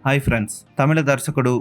Hi friends, తమిళ దర్శకుడు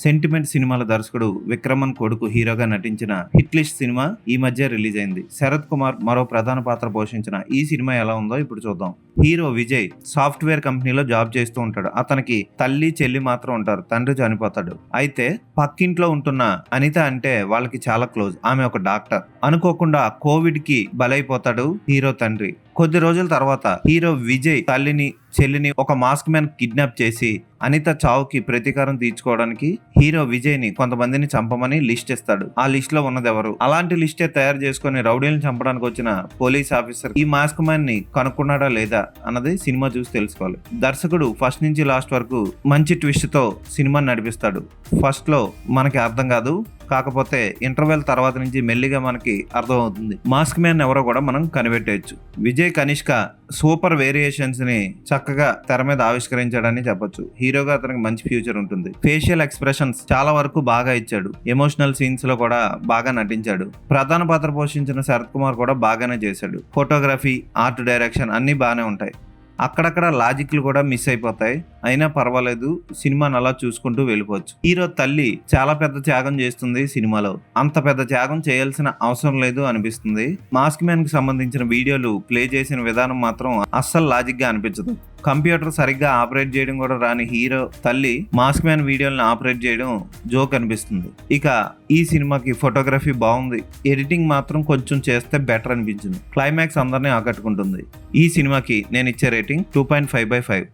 sentiment సినిమాల దర్శకుడు విక్రమన్ కొడుకు హీరోగా నటించిన హిట్ లిస్ట్ సినిమా ఈ మధ్య రిలీజ్ అయింది. శరత్ కుమార్ మరో ప్రధాన పాత్ర పోషించిన ఈ సినిమా ఎలా ఉందో ఇప్పుడు చూద్దాం. హీరో విజయ్ సాఫ్ట్వేర్ కంపెనీలో జాబ్ చేస్తూ ఉంటాడు. అతనికి తల్లి చెల్లి మాత్రం ఉంటారు. తండ్రి చనిపోతాడు. అయితే పక్కింట్లో ఉంటున్న అనిత అంటే వాళ్ళకి చాలా క్లోజ్. ఆమె ఒక డాక్టర్. అనుకోకుండా కోవిడ్ కి బలైపోతాడు హీరో తండ్రి. కొద్ది రోజుల తర్వాత హీరో విజయ్ తల్లిని చెల్లిని ఒక మాస్క్ మ్యాన్ కిడ్నాప్ చేసి అనిత చావుకి ప్రతీకారం తీర్చుకోవడానికి హీరో విజయ్ ని కొంతమందిని చంపమని లిస్ట్ ఇస్తాడు. ఆ లిస్ట్ లో ఉన్నది ఎవరు? అలాంటి లిస్టే తయారు చేసుకుని రౌడీలను చంపడానికి వచ్చిన పోలీస్ ఆఫీసర్ ఈ మాస్క్ మ్యాన్ ని కనుక్కున్నాడా లేదా అన్నది సినిమా చూసి తెలుసుకోవాలి. దర్శకుడు ఫస్ట్ నుంచి లాస్ట్ వరకు మంచి ట్విస్ట్ తో సినిమాని నడిపిస్తాడు. ఫస్ట్ లో మనకి అర్థం కాదు, కాకపోతే ఇంటర్వెల్ తర్వాత నుంచి మెల్లిగా మనకి అర్థమవుతుంది. మాస్క్ మ్యాన్ ఎవరో కూడా మనం కనిపెట్టేయచ్చు. విజయ్ కనిష్క సూపర్ వేరియేషన్స్ ని చక్కగా తెర మీద ఆవిష్కరించాడని చెప్పొచ్చు. హీరోగా అతనికి మంచి ఫ్యూచర్ ఉంటుంది. ఫేషియల్ ఎక్స్ప్రెషన్స్ చాలా వరకు బాగా ఇచ్చాడు. ఎమోషనల్ సీన్స్ లో కూడా బాగా నటించాడు. ప్రధాన పాత్ర పోషించిన శరత్ కుమార్ కూడా బాగానే చేశాడు. ఫోటోగ్రఫీ, ఆర్ట్ డైరెక్షన్ అన్ని బాగానే ఉంటాయి. అక్కడక్కడ లాజిక్లు కూడా మిస్ అయిపోతాయి. అయినా పర్వాలేదు, సినిమాని అలా చూసుకుంటూ వెళ్ళిపోవచ్చు. హీరో తల్లి చాలా పెద్ద త్యాగం చేస్తుంది సినిమాలో. అంత పెద్ద త్యాగం చేయాల్సిన అవసరం లేదు అనిపిస్తుంది. మాస్క్ మ్యాన్ కి సంబంధించిన వీడియోలు ప్లే చేసిన విధానం మాత్రం అస్సలు లాజిక్ గా అనిపించదు. కంప్యూటర్ సరిగ్గా ఆపరేట్ చేయడం కూడా రాని హీరో తల్లి మాస్క్ మ్యాన్ వీడియోలను ఆపరేట్ చేయడం జోక్ అనిపిస్తుంది. ఇక ఈ సినిమాకి ఫోటోగ్రఫీ బాగుంది. ఎడిటింగ్ మాత్రం కొంచెం చేస్తే బెటర్ అనిపించింది. క్లైమాక్స్ అందరినీ ఆకట్టుకుంటుంది. ఈ సినిమాకి నేను ఇచ్చే రేటింగ్ 2.5/5.